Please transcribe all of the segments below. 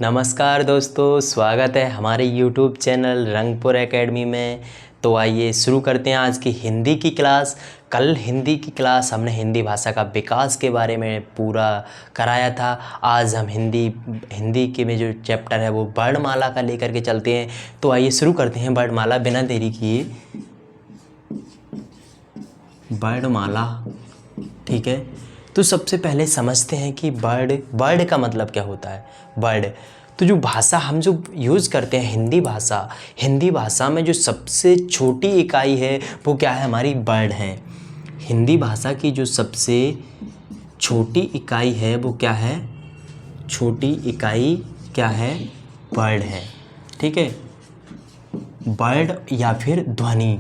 नमस्कार दोस्तों, स्वागत है हमारे YouTube चैनल रंगपुर एकेडमी में। तो आइए शुरू करते हैं आज की हिंदी की क्लास। कल हिंदी की क्लास हमने हिंदी भाषा का विकास के बारे में पूरा कराया था। आज हम हिंदी के में जो चैप्टर है वो वर्णमाला का लेकर के चलते हैं। तो आइए शुरू करते हैं वर्णमाला बिना देरी किए। वर्णमाला, ठीक है। तो सबसे पहले समझते हैं कि वर्ड का मतलब क्या होता है। वर्ड तो जो भाषा हम जो यूज़ करते हैं हिंदी भाषा में जो सबसे छोटी इकाई है वो क्या है, हमारी वर्ड है। हिंदी भाषा की जो सबसे छोटी इकाई है वो क्या है, छोटी इकाई क्या है, वर्ड है, ठीक है। वर्ड या फिर ध्वनि,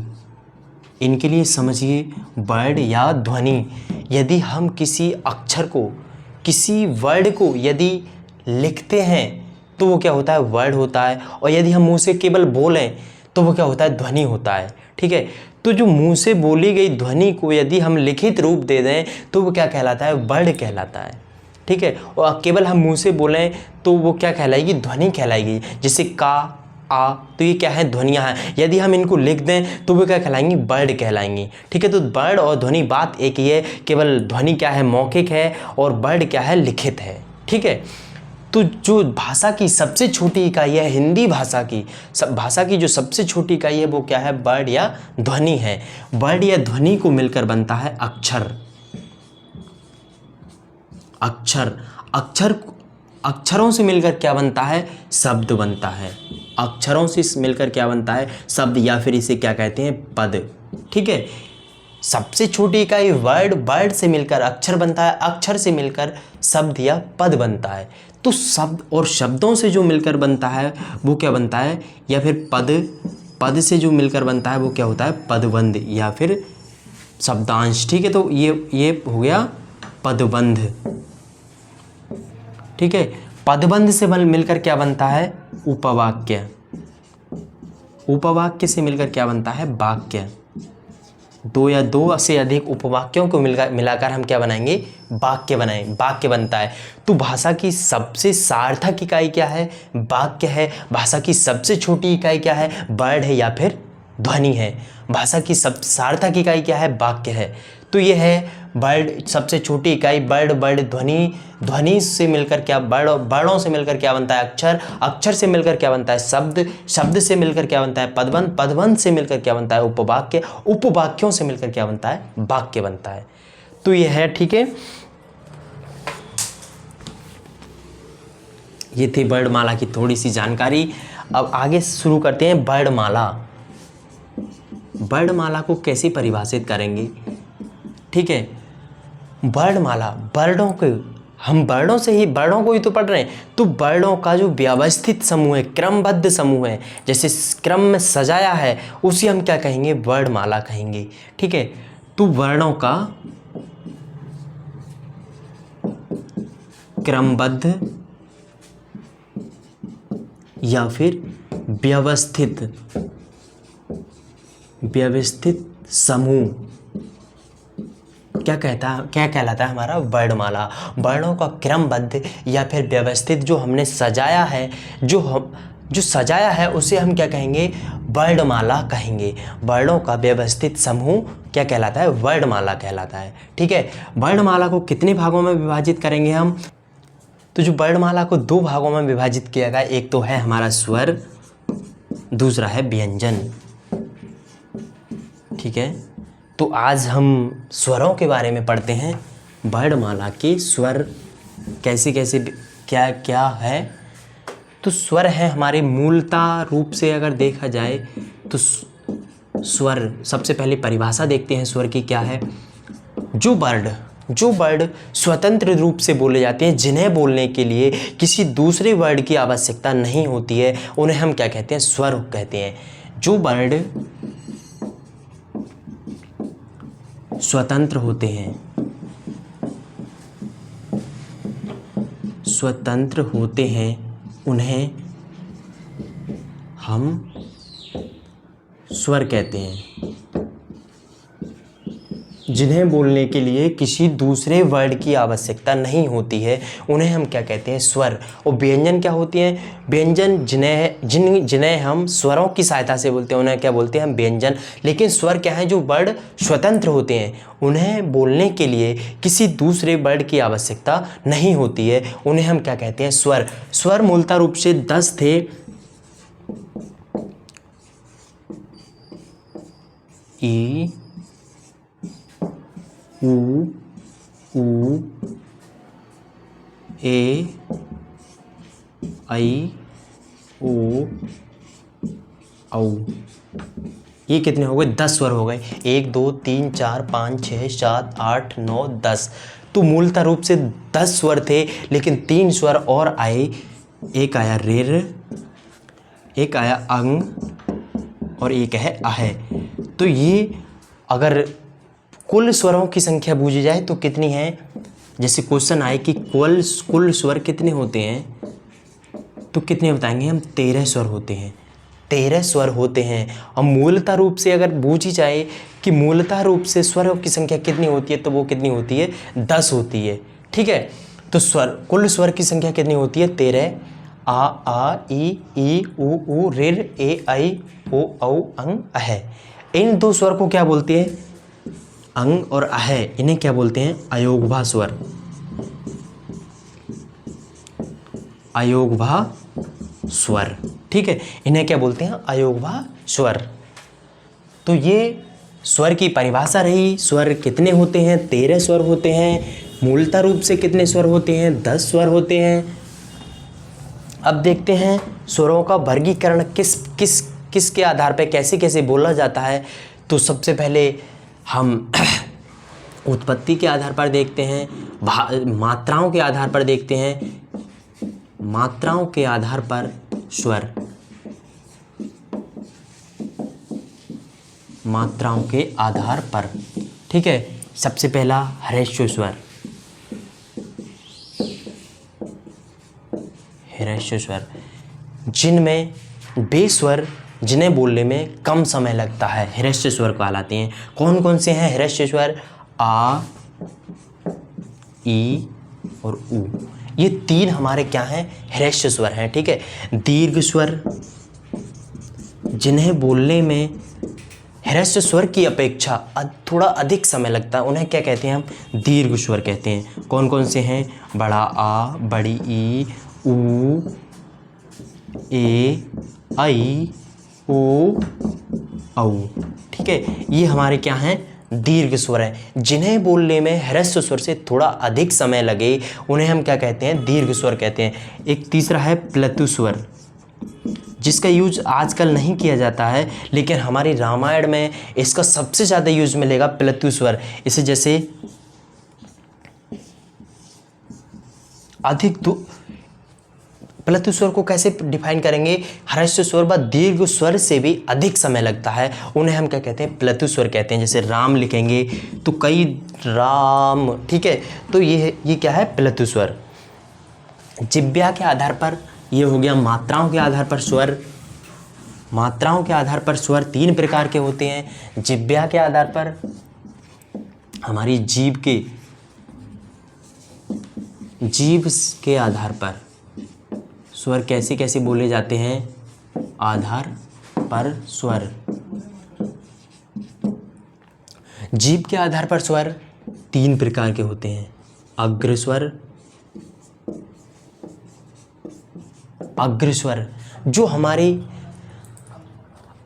इनके लिए समझिए वर्ड या ध्वनि। यदि हम किसी अक्षर को, किसी वर्ड को यदि लिखते हैं तो वो क्या होता है, वर्ड होता है। और यदि हम मुंह से केवल बोलें तो वो क्या होता है, ध्वनि होता है, ठीक है। तो जो मुंह से बोली गई ध्वनि को यदि हम लिखित रूप दे दें तो वो क्या कहलाता है, वर्ड कहलाता है, ठीक है। और केवल हम मुंह से बोलें तो वो क्या कहलाएगी, ध्वनि कहलाएगी। जैसे का, आ, तो ये क्या है, ध्वनियाँ हैं। यदि हम इनको लिख दें तो वो क्या कहलाएंगी, वर्ड कहलाएंगी, ठीक है। तो वर्ड और ध्वनि बात एक ही है, केवल ध्वनि क्या है, मौखिक है, और वर्ड क्या है, लिखित है, ठीक है। तो जो भाषा की सबसे छोटी इकाई है, हिंदी भाषा की जो सबसे छोटी इकाई है वो क्या है, वर्ड या ध्वनि है। वर्ड या ध्वनि को मिलकर बनता है अक्षर। अक्षरों से मिलकर क्या बनता है, शब्द बनता है। अक्षरों से मिलकर क्या बनता है, शब्द, या फिर इसे क्या कहते हैं, पद, ठीक है। सबसे छोटी इकाई वर्ड से मिलकर अक्षर बनता है, अक्षर से मिलकर शब्द या पद बनता है। तो शब्द और शब्दों से जो मिलकर बनता है वो क्या बनता है, या फिर पद से जो मिलकर बनता है वो क्या होता है, पदबंध या फिर शब्दांश, ठीक है। तो ये हो गया पदबंध, ठीक है। पदबंध से मिलकर क्या बनता है, उपवाक्य। उपवाक्य से मिलकर क्या बनता है, वाक्य। दो या दो से अधिक उपवाक्यों को मिलाकर हम क्या बनाएंगे, वाक्य बनता है। तो भाषा की सबसे सार्थक इकाई क्या है, वाक्य है। भाषा की सबसे छोटी इकाई क्या है, वर्ड है या फिर ध्वनि है। भाषा की सब सार्थक इकाई क्या है, वाक्य है। तो ये है वर्ड, सबसे छोटी इकाई वर्ड, ध्वनि से मिलकर क्या, वर्णों से मिलकर क्या बनता है, अक्षर से मिलकर क्या बनता है, शब्द से मिलकर क्या बनता है, पदबंध से मिलकर क्या बनता है, उपवाक्यों से मिलकर क्या बनता है, वाक्य बनता है। तो ये है, ठीक है। ये थी वर्णमाला की थोड़ी सी जानकारी। अब आगे शुरू करते हैं वर्णमाला। वर्णमाला को कैसे परिभाषित करेंगे, ठीक है। वर्णमाला, हम वर्णों को ही तो पढ़ रहे हैं। तो वर्णों का जो व्यवस्थित समूह है, क्रमबद्ध समूह है, जैसे क्रम में सजाया है, उसे हम क्या कहेंगे, वर्णमाला कहेंगे, ठीक है। तो वर्णों का क्रमबद्ध या फिर व्यवस्थित समूह क्या कहलाता है, हमारा वर्णमाला। वर्णों का क्रमबद्ध या फिर व्यवस्थित जो हमने सजाया है, जो सजाया है उसे हम क्या कहेंगे, वर्णमाला कहेंगे। वर्णों का व्यवस्थित समूह क्या कहलाता है, वर्णमाला कहलाता है, ठीक है। वर्णमाला को कितने भागों में विभाजित करेंगे हम, तो जो वर्णमाला को दो भागों में विभाजित किया गया, एक तो है हमारा स्वर, दूसरा है व्यंजन, ठीक है। तो आज हम स्वरों के बारे में पढ़ते हैं। वर्णमाला के स्वर कैसे क्या क्या है। तो स्वर है हमारे, मूलतः रूप से अगर देखा जाए तो स्वर, सबसे पहले परिभाषा देखते हैं स्वर की क्या है। जो वर्ड स्वतंत्र रूप से बोले जाते हैं, जिन्हें बोलने के लिए किसी दूसरे वर्ड की आवश्यकता नहीं होती है, उन्हें हम क्या कहते हैं, स्वर कहते हैं। जो वर्ड स्वतंत्र होते हैं उन्हें हम स्वर कहते हैं। जिन्हें बोलने के लिए किसी दूसरे वर्ड की आवश्यकता नहीं होती है, उन्हें हम क्या कहते हैं? स्वर। और व्यंजन क्या होती हैं? व्यंजन जिन्हें हम स्वरों की सहायता से बोलते हैं, उन्हें क्या बोलते हैं? हम व्यंजन। लेकिन स्वर क्या है? जो वर्ड स्वतंत्र होते हैं, उन्हें बोलने के लिए किसी दूसरे वर्ड की आवश्यकता नहीं होती है, उन्हें हम क्या कहते हैं? स्वर। स्वर मूलतः रूप से 10 थे। ई, ऊ, ए, आई, ओ, औ। ये कितने हो गए? 10 स्वर हो गए। 1 2 3 4 5 6 7 8 9 10। तो मूलतः रूप से 10 स्वर थे, लेकिन 3 स्वर और आए। एक आया रेर, एक आया अंग, और एक है अह। तो ये अगर कुल स्वरों की संख्या पूछी जाए तो कितनी है? जैसे क्वेश्चन आए कि कुल स्वर कितने होते हैं, तो कितने बताएंगे हम? 13 स्वर होते हैं। 13 स्वर होते हैं। और मूलतः रूप से अगर पूछी जाए कि मूलतः रूप से स्वरों की संख्या कितनी होती है, तो वो कितनी होती है? 10 होती है। ठीक है, तो कुल स्वर की संख्या कितनी होती है? 13। आ ई ऊ रिर ए आई ओ औ अंग अह। इन 2 स्वर को क्या बोलते हैं? अंग और अह। इन्हें क्या बोलते हैं? अयोगभा स्वर। अयोगभा स्वर। ठीक है, इन्हें क्या बोलते हैं? अयोगभा स्वर। तो ये स्वर की परिभाषा रही। स्वर कितने होते हैं? 13 स्वर होते हैं। मूलतः रूप से कितने स्वर होते हैं? 10 स्वर होते हैं। अब देखते हैं स्वरों का वर्गीकरण किस के आधार पर कैसे कैसे बोला जाता है। तो सबसे पहले हम उत्पत्ति के आधार पर देखते हैं, मात्राओं के आधार पर देखते हैं। मात्राओं के आधार पर स्वर, मात्राओं के आधार पर। ठीक है, सबसे पहला ह्रस्व स्वर। ह्रस्व स्वर जिनमें वे स्वर जिन्हें बोलने में कम समय लगता है, ह्रस्व स्वर कहलाते हैं। कौन कौन से हैं ह्रस्व स्वर? आ, ई और ऊ। ये 3 हमारे क्या हैं? ह्रस्व स्वर हैं। ठीक है, दीर्घ स्वर जिन्हें बोलने में ह्रस्व स्वर की अपेक्षा थोड़ा अधिक समय लगता है, उन्हें क्या कहते हैं? हम दीर्घ स्वर कहते हैं। कौन कौन से हैं? बड़ा आ, बड़ी ई, ऊ, ए, आई, ओ, औ। ठीक है, ये हमारे क्या हैं? दीर्घ स्वर हैं। जिन्हें बोलने में ह्रस्व स्वर से थोड़ा अधिक समय लगे, उन्हें हम क्या कहते हैं? दीर्घ स्वर कहते हैं। एक तीसरा है प्लतु स्वर, जिसका यूज आजकल नहीं किया जाता है, लेकिन हमारी रामायण में इसका सबसे ज़्यादा यूज मिलेगा, प्लतु स्वर। इसे जैसे प्लतु स्वर को कैसे डिफाइन करेंगे? ह्रस्व स्वर व दीर्घ स्वर से भी अधिक समय लगता है, उन्हें हम क्या कहते हैं? प्लतु स्वर कहते हैं। जैसे राम लिखेंगे तो कई राम। ठीक है, तो ये क्या है? प्लतु स्वर। जिह्वा के आधार पर ये हो गया मात्राओं के आधार पर स्वर। मात्राओं के आधार पर स्वर 3 प्रकार के होते हैं। जिह्वा के आधार पर हमारी जीभ के आधार पर स्वर कैसे कैसे बोले जाते हैं? आधार पर स्वर। जीभ के आधार पर स्वर 3 प्रकार के होते हैं। अग्रस्वर, अग्रस्वर जो हमारे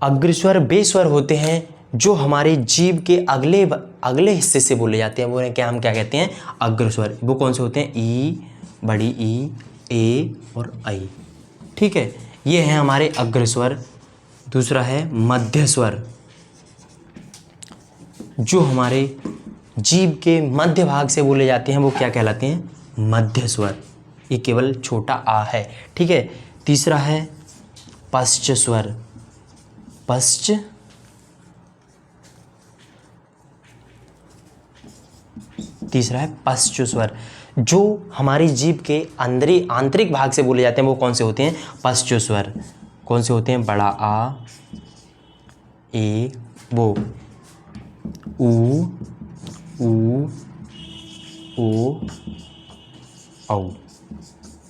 अग्रस्वर वे स्वर होते हैं जो हमारे जीभ के अगले हिस्से से बोले जाते हैं, वो हम क्या कहते हैं? अग्रस्वर। वो कौन से होते हैं? ई, बड़ी ई, ए और आई। ठीक है, ये है हमारे अग्रस्वर। दूसरा है मध्य स्वर, जो हमारे जीभ के मध्य भाग से बोले जाते हैं, वो क्या कहलाते हैं? मध्य स्वर। ये केवल छोटा आ है। ठीक है, तीसरा है पश्च स्वर। तीसरा है पश्च स्वर, जो हमारी जीभ के आंतरिक भाग से बोले जाते हैं, वो कौन से होते हैं? पश्च स्वर। कौन से होते हैं? बड़ा आ, ए, वो, ऊ, ऊ, ओ, औ।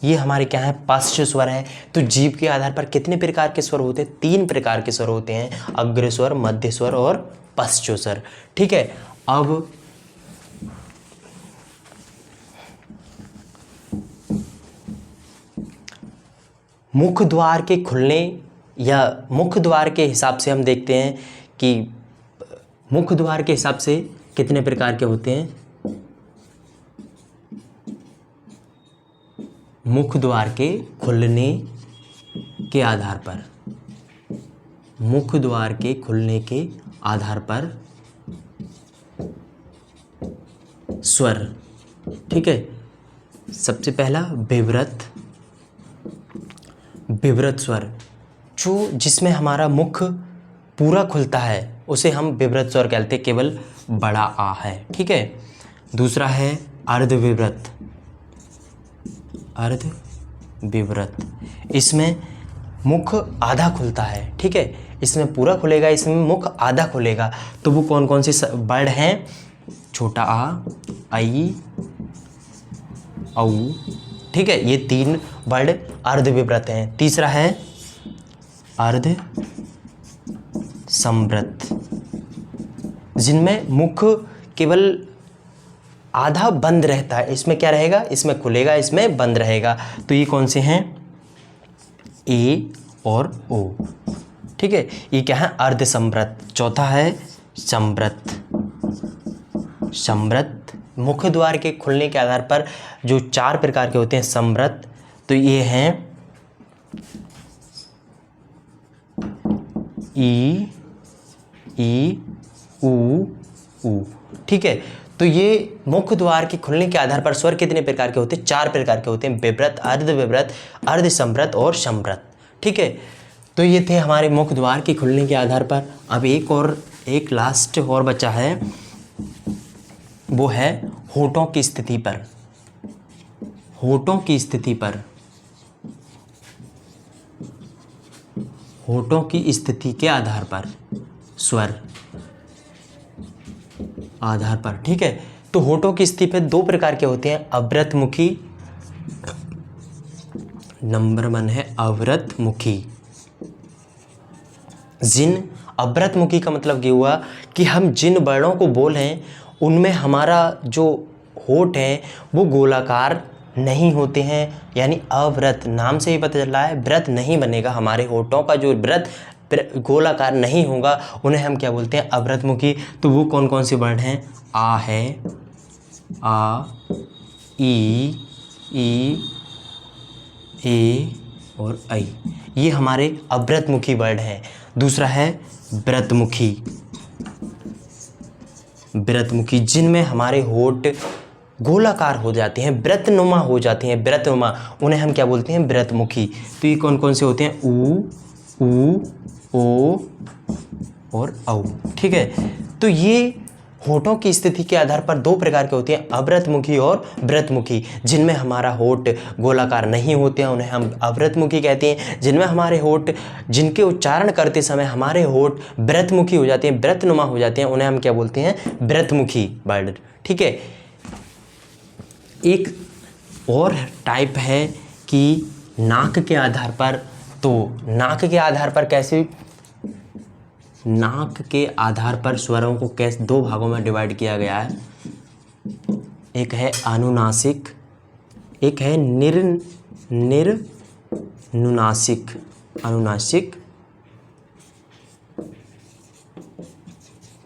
ये हमारे क्या है, पश्च स्वर है। तो जीभ के आधार पर कितने प्रकार के स्वर होते हैं? 3 प्रकार के स्वर होते हैं, अग्र स्वर, मध्य स्वर और पश्च स्वर। ठीक है, अब मुख द्वार के खुलने या मुख द्वार के हिसाब से हम देखते हैं कि मुख द्वार के हिसाब से कितने प्रकार के होते हैं? मुख द्वार के खुलने के आधार पर, मुख द्वार के खुलने के आधार पर स्वर। ठीक है, सबसे पहला विवृत, विवृत स्वर, जो जिसमें हमारा मुख पूरा खुलता है उसे हम विवृत स्वर कहते हैं, केवल बड़ा आ है। ठीक है, दूसरा है अर्धविवृत, अर्धविवृत, इसमें मुख आधा खुलता है। ठीक है, इसमें पूरा खुलेगा, इसमें मुख आधा खुलेगा। तो वो कौन कौन से वर्ड हैं? छोटा आ, आई, औ। ठीक है, ये 3 वर्ड अर्धविवृत हैं। तीसरा है अर्ध संवृत, जिनमें मुख केवल आधा बंद रहता है। इसमें क्या रहेगा? इसमें खुलेगा, इसमें बंद रहेगा। तो ये कौन से हैं? ए और ओ। ठीक है, ये क्या है? अर्ध संवृत। चौथा है संवृत, संवृत मुख द्वार के खुलने के आधार पर जो 4 प्रकार के होते हैं संवृत, तो ये हैं ई, ऊ, ऊ। ठीक है, तो ये मुख द्वार के खुलने के आधार पर स्वर कितने प्रकार के होते हैं? 4 प्रकार के होते हैं, विवृत, अर्धविवृत, अर्ध संवृत और संवृत। ठीक है, तो ये थे हमारे मुख द्वार के खुलने के आधार पर। अब एक लास्ट और बचा है, वो है होठों की स्थिति पर, होठों की स्थिति पर, होठों की स्थिति के आधार पर स्वर आधार पर। ठीक है, तो होठों की स्थिति पे 2 प्रकार के होते हैं, अवृतमुखी, नंबर 1 है अवृतमुखी। जिन अवृतमुखी का मतलब ये हुआ कि हम जिन वर्णों को बोलें उनमें हमारा जो होठ है वो गोलाकार नहीं होते हैं, यानी अव्रत, नाम से ही पता चल रहा है व्रत नहीं बनेगा, हमारे होठों का जो व्रत गोलाकार नहीं होगा, उन्हें हम क्या बोलते हैं? अवृतमुखी। तो वो कौन कौन से वर्ण हैं? आ है, आ, ई, ए और ऐ, ये हमारे अवृतमुखी वर्ण हैं। दूसरा है व्रतमुखी, व्रतमुखी, जिनमें हमारे होठ गोलाकार हो जाते हैं, व्रतनुमा हो जाते हैं, व्रतनुमा, उन्हें हम क्या बोलते हैं? व्रतमुखी। तो ये कौन कौन से होते हैं? ऊ, ओ और औ। ठीक है, तो ये होठों की स्थिति के आधार पर 2 प्रकार के होते हैं, अवृतमुखी और व्रतमुखी। जिनमें हमारा होठ गोलाकार नहीं होते हैं उन्हें हम अवृतमुखी कहते हैं, जिनमें हमारे होठ, जिनके उच्चारण करते समय हमारे होठ व्रतमुखी हो जाते हैं, व्रतनुमा हो जाते हैं, उन्हें हम क्या बोलते हैं? व्रतमुखी वर्ड। ठीक है, एक और टाइप है कि नाक के आधार पर, तो नाक के आधार पर कैसे, नाक के आधार पर स्वरों को कैसे 2 भागों में डिवाइड किया गया है। एक है अनुनासिक, एक है निर्नुनासिक, अनुनासिक।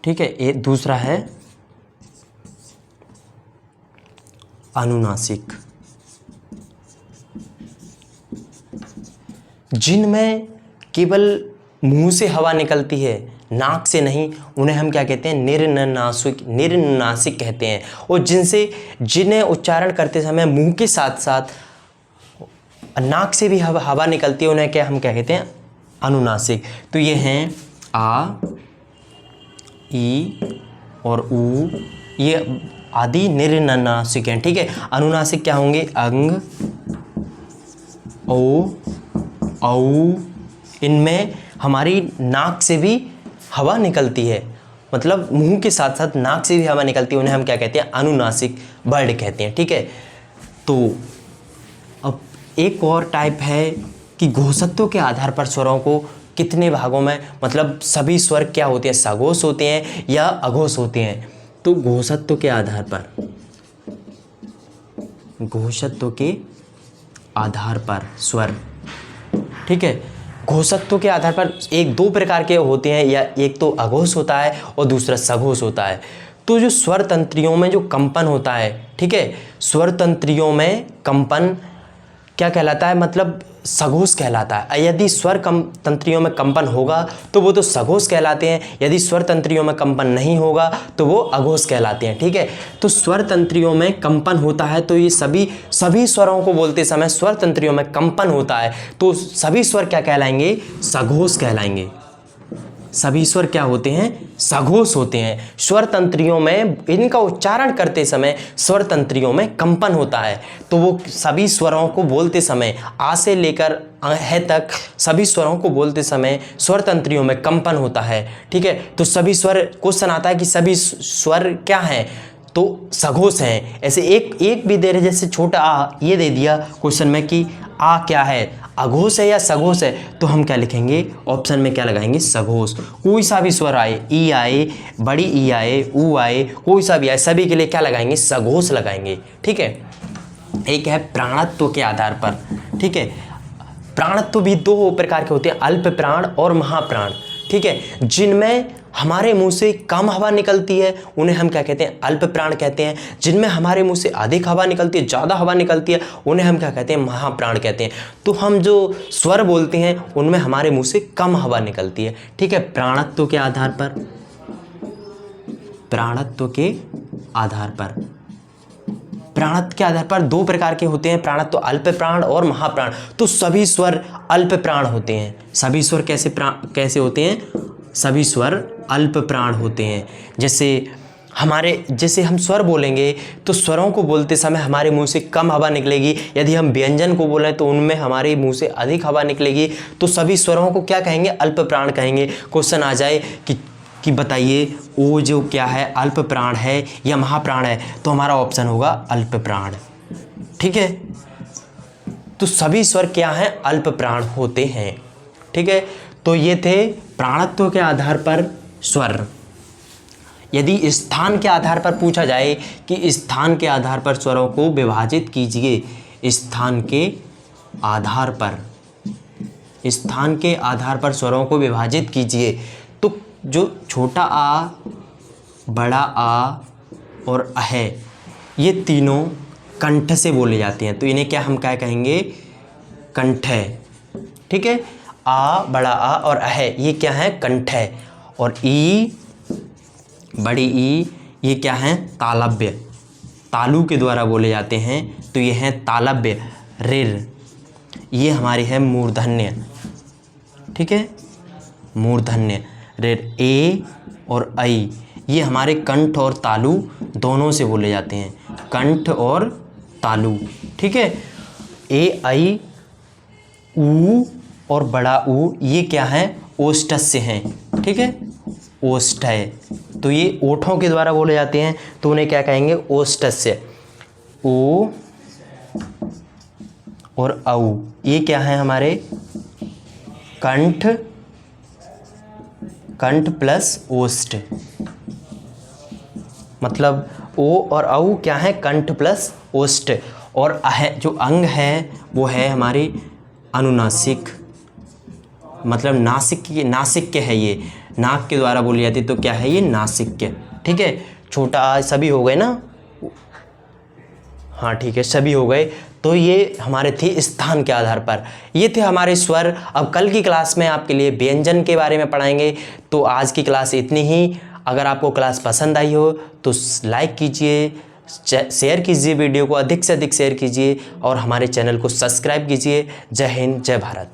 ठीक है, एक दूसरा है अनुनासिक। जिनमें केवल मुंह से हवा निकलती है, नाक से नहीं, उन्हें हम क्या कहते हैं? निर्नुनासिक, निर्नुनासिक कहते हैं। और जिन्हें उच्चारण करते समय मुंह के साथ साथ नाक से भी हवा निकलती है, उन्हें क्या हम क्या कहते हैं? अनुनासिक। तो ये हैं आ, ई और ऊ, ये आदि निर्नुनासिक हैं। ठीक है, अनुनासिक क्या होंगे? अंग, ओ, औ, इनमें हमारी नाक से भी हवा निकलती है मतलब मुंह के साथ साथ नाक से भी हवा निकलती है, उन्हें हम क्या कहते हैं, अनुनासिक वर्ड कहते हैं। ठीक है, तो अब एक और टाइप है कि घोषत्व के आधार पर स्वरों को कितने भागों में, मतलब सभी स्वर क्या होते हैं, सघोष होते हैं या अघोष होते हैं। तो घोषत्व के आधार पर, घोषत्व के आधार पर स्वर, ठीक है, घोषत्व के आधार पर एक दो प्रकार के होते हैं, या एक तो अघोष होता है और दूसरा सघोष होता है। तो जो स्वर तंत्रियों में जो कंपन होता है, ठीक है, स्वर तंत्रियों में कंपन क्या कहलाता है, मतलब सघोष कहलाता है। यदि स्वर तंत्रियों में कंपन होगा तो वो तो सघोष कहलाते हैं, यदि स्वर तंत्रियों में कंपन नहीं होगा तो वो अघोष कहलाते हैं। ठीक है, तो स्वर तंत्रियों में कंपन होता है तो ये सभी स्वरों को बोलते समय स्वर तंत्रियों में कंपन होता है तो सभी स्वर क्या कहलाएंगे, सघोष कहलाएंगे। सभी स्वर क्या होते हैं, सघोष होते हैं। स्वर तंत्रियों में इनका उच्चारण करते समय स्वर तंत्रियों में कंपन होता है तो वो सभी स्वरों को बोलते समय आ से लेकर है तक सभी स्वरों को बोलते समय स्वर तंत्रियों में कंपन होता है। ठीक है, तो सभी स्वर, क्वेश्चन आता है कि सभी स्वर क्या हैं, तो सघोष हैं। ऐसे एक भी दे रहे, जैसे छोटा आ ये दे दिया क्वेश्चन में कि आ क्या है, अघोष है या सघोष है, तो हम क्या लिखेंगे, ऑप्शन में क्या लगाएंगे, सघोष। कोई सा भी स्वर आए, ई आए, बड़ी ई आए, ऊ आए, कोई सा भी आए, सभी के लिए क्या लगाएंगे, सघोष लगाएंगे। ठीक है, एक है प्राणत्व के आधार पर। ठीक है, प्राणत्व भी दो प्रकार के होते हैं, अल्प प्राण और महाप्राण। ठीक है, जिनमें हमारे मुंह से कम हवा निकलती है उन्हें हम क्या कहते हैं, अल्प प्राण कहते हैं। जिनमें हमारे मुंह से अधिक हवा निकलती है, ज़्यादा हवा निकलती है, उन्हें हम क्या कहते हैं, महाप्राण कहते हैं। तो हम जो स्वर बोलते हैं उनमें हमारे मुंह से कम हवा निकलती है। ठीक है, प्राणत्व के आधार पर, प्राणत्व के आधार पर, प्राणत्व के आधार पर दो प्रकार के होते हैं, प्राणत्व अल्प प्राण और महाप्राण। तो सभी स्वर अल्प प्राण होते हैं। सभी स्वर कैसे होते हैं, सभी स्वर अल्प प्राण होते हैं। जैसे हम स्वर बोलेंगे तो स्वरों को बोलते समय हमारे मुंह से कम हवा निकलेगी, यदि हम व्यंजन को बोलें तो उनमें हमारे मुंह से अधिक हवा निकलेगी। तो सभी स्वरों को क्या कहेंगे, अल्प प्राण कहेंगे। क्वेश्चन आ जाए कि बताइए वो जो क्या है, अल्प प्राण है या महाप्राण है, तो हमारा ऑप्शन होगा अल्प प्राण। ठीक है, तो सभी स्वर क्या हैं, अल्प प्राण होते हैं। ठीक है, तो ये थे प्राणत्व के आधार पर स्वर। यदि स्थान के आधार पर पूछा जाए कि स्थान के आधार पर स्वरों को विभाजित कीजिए, स्थान के आधार पर, स्थान के आधार पर स्वरों को विभाजित कीजिए, तो जो छोटा आ, बड़ा आ और अ है, ये तीनों कंठ से बोले जाते हैं, तो इन्हें क्या हम क्या कहेंगे, कंठ है। ठीक है, आ, बड़ा आ और अ है, ये क्या है, कंठ है। और ई, बड़ी ई, ये क्या है, तालव्य, तालु के द्वारा बोले जाते हैं, तो ये हैं तालव्य। रिर, ये हमारी है मूर्धन्य। ठीक है, मूर्धन्य। रिर, ए और ऐ, ये हमारे कंठ और तालु दोनों से बोले जाते हैं, कंठ और तालु। ठीक है, ए, ऐ, ऊ और बड़ा ऊ, ये क्या है, ओष्ठस्य हैं। ठीक है, ओष्ठ है, तो ये ओठों के द्वारा बोले जाते हैं, तो उन्हें क्या कहेंगे, ओष्ठस्य। ओ और औ, ये क्या है हमारे, कंठ, कंठ प्लस ओष्ठ, मतलब ओ और औ क्या है, कंठ प्लस ओष्ठ। और अह जो अंग है वो है हमारी अनुनासिक, मतलब नासिक्य है, ये नाक के द्वारा बोली जाती है, तो क्या है ये, नासिक्य। ठीक है, छोटा आ, सभी हो गए ना, हाँ ठीक है, सभी हो गए। तो ये हमारे थे स्थान के आधार पर, ये थे हमारे स्वर। अब कल की क्लास में आपके लिए व्यंजन के बारे में पढ़ाएंगे। तो आज की क्लास इतनी ही। अगर आपको क्लास पसंद आई हो तो लाइक कीजिए, शेयर कीजिए, वीडियो को अधिक से अधिक शेयर कीजिए और हमारे चैनल को सब्सक्राइब कीजिए। जय हिंद, जय भारत।